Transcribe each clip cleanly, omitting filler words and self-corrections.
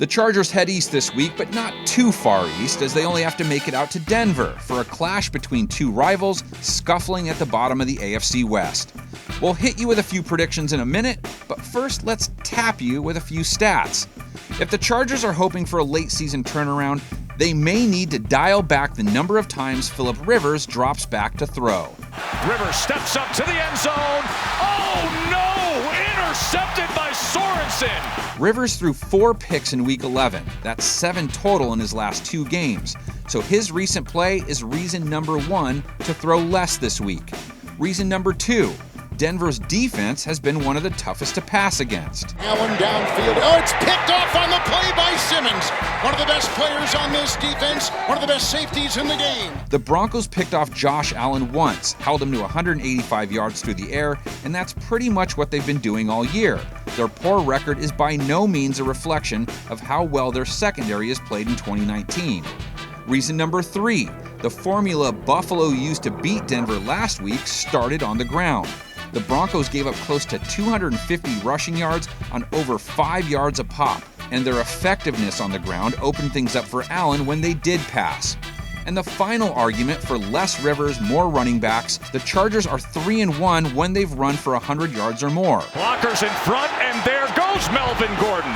The Chargers head east this week, but not too far east, as they only have to make it out to Denver for a clash between two rivals scuffling at the bottom of the AFC West. We'll hit you with a few predictions in a minute, but first let's tap you with a few stats. If the Chargers are hoping for a late season turnaround, they may need to dial back the number of times Phillip Rivers drops back to throw. Rivers steps up to the end zone. Oh no! Intercepted by Sorensen. Rivers threw 4 picks in Week 11. That's 7 total in his last 2 games. So his recent play is reason number 1 to throw less this week. Reason number 2, Denver's defense has been one of the toughest to pass against. Allen downfield. Oh, it's picked off on the play by Simmons. One of the best players on this defense, one of the best safeties in the game. The Broncos picked off Josh Allen once, held him to 185 yards through the air, and that's pretty much what they've been doing all year. Their poor record is by no means a reflection of how well their secondary has played in 2019. Reason number 3, the formula Buffalo used to beat Denver last week started on the ground. The Broncos gave up close to 250 rushing yards on over 5 yards a pop, and their effectiveness on the ground opened things up for Allen when they did pass. And the final argument for less Rivers, more running backs, the Chargers are 3-1 when they've run for 100 yards or more. Blockers in front, and there goes Melvin Gordon.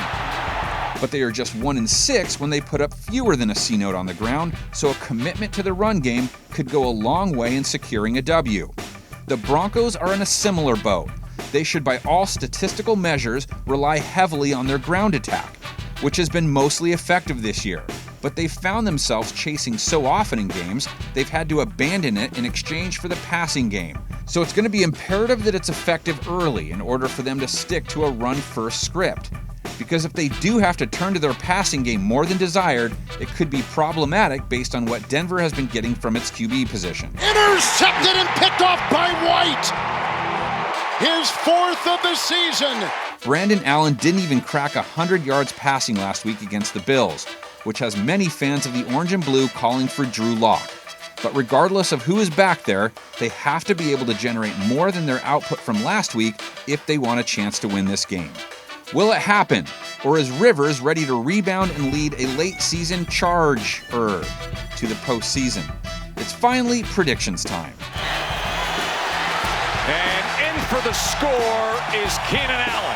But they are just 1-6 when they put up fewer than a C-note on the ground, so a commitment to the run game could go a long way in securing a W. The Broncos are in a similar boat. They should, by all statistical measures, rely heavily on their ground attack, which has been mostly effective this year. But they've found themselves chasing so often in games, they've had to abandon it in exchange for the passing game. So it's going to be imperative that it's effective early in order for them to stick to a run-first script. Because if they do have to turn to their passing game more than desired, it could be problematic based on what Denver has been getting from its QB position. Intercepted and picked off by White. His 4th of the season. Brandon Allen didn't even crack 100 yards passing last week against the Bills, which has many fans of the orange and blue calling for Drew Lock. But regardless of who is back there, they have to be able to generate more than their output from last week if they want a chance to win this game. Will it happen? Or is Rivers ready to rebound and lead a late-season charge to the postseason? It's finally predictions time. And in for the score is Keenan Allen.